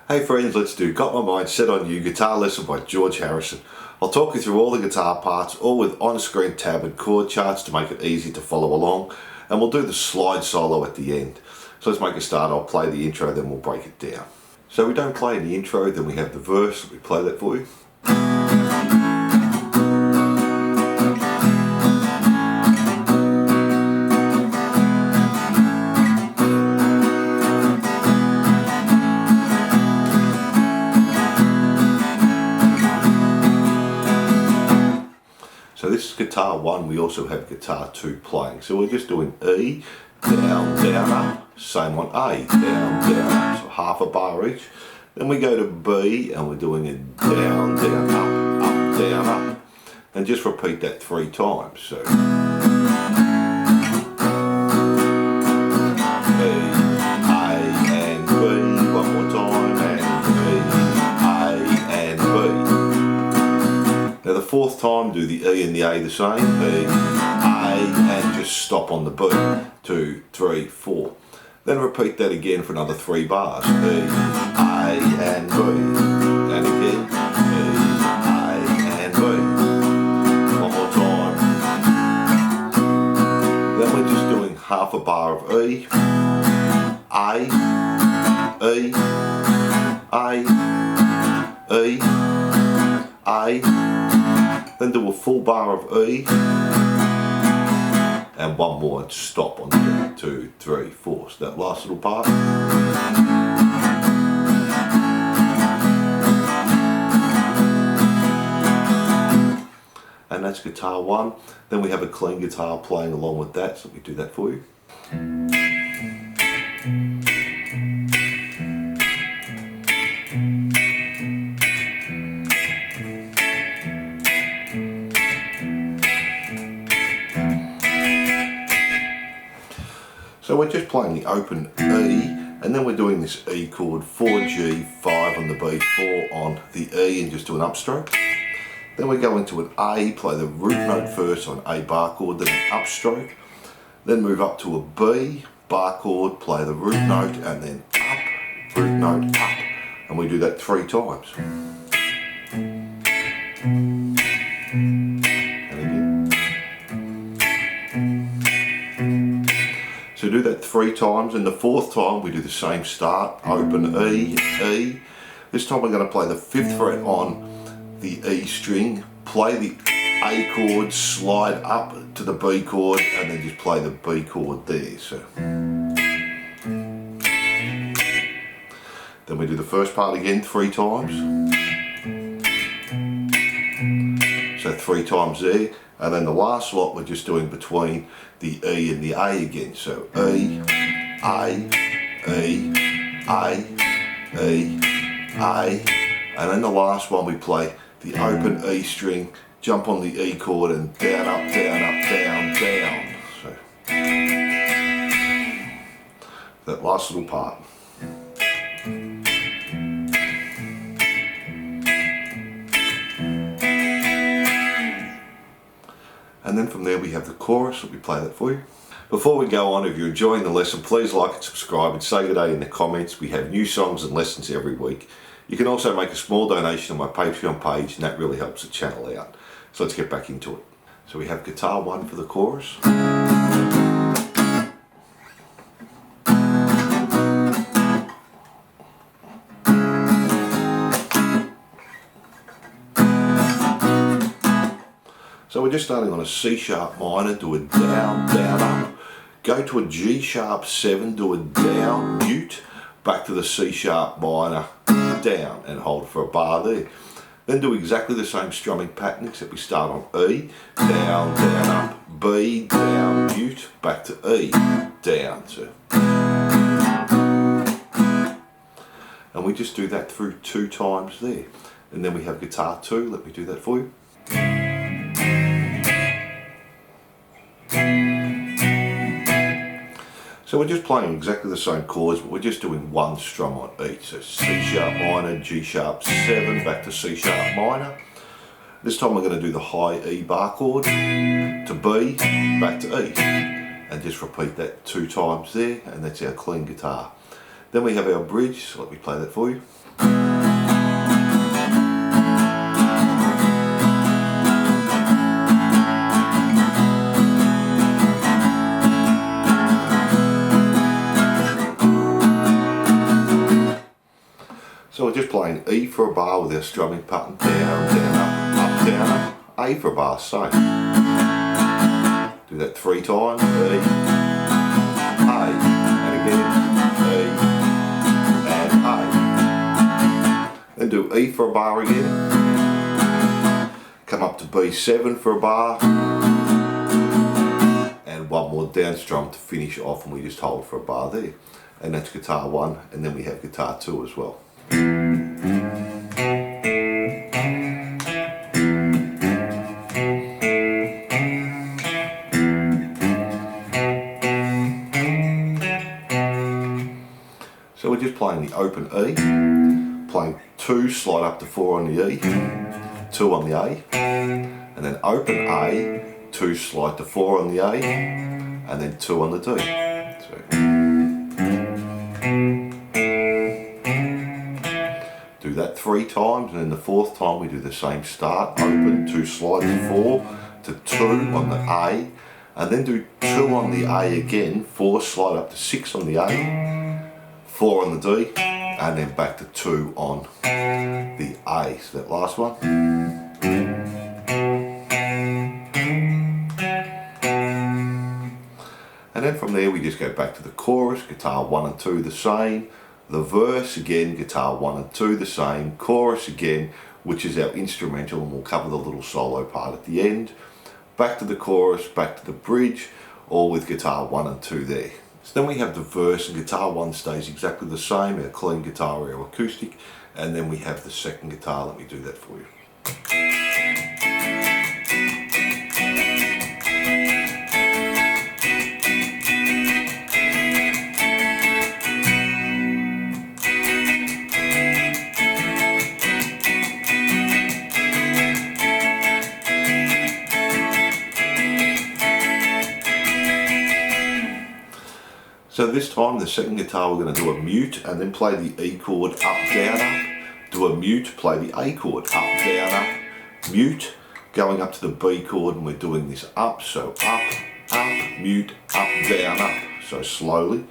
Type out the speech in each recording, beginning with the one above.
Hey friends, let's do Got My Mind Set on You guitar lesson by George Harrison. I'll talk you through all the guitar parts, all with on-screen tab and chord charts to make it easy to follow along, and we'll do the slide solo at the end. So let's make a start. I'll play the intro, then we'll break it down. So we don't play in the intro, then we have the verse. We play that for you. So this is guitar 1, we also have guitar 2 playing. So we're just doing E, down, down, up, same on A, down, down, up, so half a bar each. Then we go to B and we're doing it down, down, up, down, up. And just repeat that 3 times. So E, A and B, one more time, and E, A and B. Now the 4th time, do the E and the A the same, E, A, and just stop on the B, 2, 3, 4. Then repeat that again for another 3 bars, E, A, and B, and again, E, A, and B. One more time. Then we're just doing half a bar of E, A, E, A, E, A, then do a full bar of E, and one more and stop on 2, 3, 4. So that last little part. And that's guitar 1. Then we have a clean guitar playing along with that, so let me do that for you. So we're just playing the open E, and then we're doing this E chord, 4 G, 5 on the B, 4 on the E, and just do an upstroke. Then we go into an A, play the root note first on A bar chord, then an upstroke. Then move up to a B, bar chord, play the root note, and then up, root note, up. And we do that 3 times. So do that 3 times, and the 4th time we do the same start, open E, E. This time we're going to play the 5th fret on the E string, play the A chord, slide up to the B chord, and then just play the B chord there. So then we do the first part again 3 times. So 3 times there. And then the last lot we're just doing between the E and the A again. So E, A, E, A, E, A. And then the last one we play the open E string, jump on the E chord, and down, up, down, up, down, down. So that last little part. And then from there we have the chorus, so we play that for you. Before we go on, if you're enjoying the lesson, please like and subscribe and say good day in the comments. We have new songs and lessons every week. You can also make a small donation on my Patreon page, and that really helps the channel out. So let's get back into it. So we have guitar 1 for the chorus. So we're just starting on a C sharp minor, do a down, down, up. Go to a G sharp 7, do a down, mute, back to the C sharp minor, down, and hold for a bar there. Then do exactly the same strumming pattern, except we start on E, down, down, up, B, down, mute, back to E, down. So. And we just do that through 2 times there. And then we have guitar 2, let me do that for you. So we're just playing exactly the same chords, but we're just doing 1 strum on each. So C sharp minor, G sharp 7, back to C sharp minor. This time we're going to do the high E bar chord to B, back to E. And just repeat that 2 times there, and that's our clean guitar. Then we have our bridge, so let me play that for you. So we're just playing E for a bar with our strumming pattern, down, down, up, down, up, A for a bar, same. Do that 3 times, E, A, and again, E, and A. Then do E for a bar again, come up to B7 for a bar, and one more down strum to finish off, and we just hold for a bar there. And that's guitar 1, and then we have guitar 2 as well. So we're just playing the open E, playing 2, slide up to 4 on the E, 2 on the A, and then open A, 2, slide to 4 on the A, and then 2 on the D. So, do that 3 times, and then the 4th time we do the same start, open, 2, slide to 4, to 2 on the A, and then do 2 on the A again, 4, slide up to 6 on the A, 4 on the D, and then back to 2 on the A. So that last one. And then from there we just go back to the chorus, guitar 1 and 2 the same, the verse again, guitar 1 and 2 the same, chorus again, which is our instrumental, and we'll cover the little solo part at the end. Back to the chorus, back to the bridge, all with guitar 1 and 2 there. So then we have the verse, and guitar 1 stays exactly the same, our clean guitar or our acoustic, and then we have the second guitar. Let me do that for you. So this time, the second guitar, we're going to do a mute and then play the E chord up, down, up. Do a mute, play the A chord up, down, up. Mute, going up to the B chord, and we're doing this up. So up, mute, up, down, up. So slowly.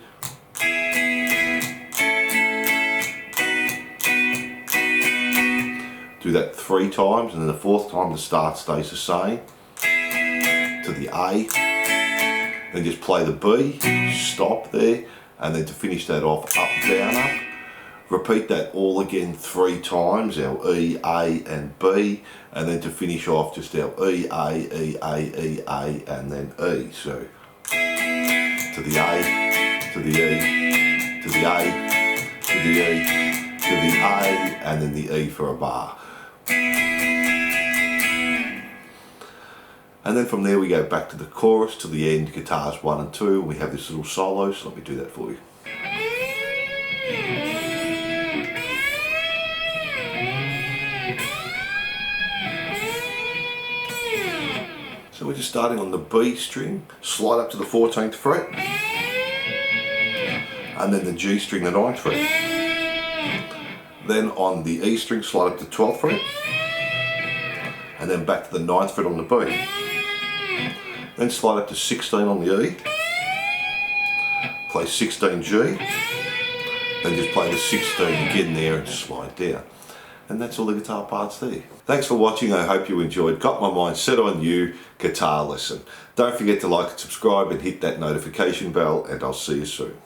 Do that 3 times, and then the 4th time the start stays the same. To the A. Then just play the B, stop there, and then to finish that off, up, down, up. Repeat that all again 3 times, our E, A, and B, and then to finish off just our E, A, E, A, E, A, and then E. So, to the A, to the E, to the A, to the E, to the A, and then the E for a bar. And then from there we go back to the chorus, to the end, guitars 1 and 2, and we have this little solo, so let me do that for you. So we're just starting on the B string, slide up to the 14th fret, and then the G string, the 9th fret. Then on the E string, slide up to the 12th fret, and then back to the 9th fret on the B. Then slide up to 16 on the E, play 16 G, then just play the 16 again there and slide down. And that's all the guitar parts there. Thanks for watching. I hope you enjoyed Got My Mind Set on You guitar lesson. Don't forget to like and subscribe and hit that notification bell, and I'll see you soon.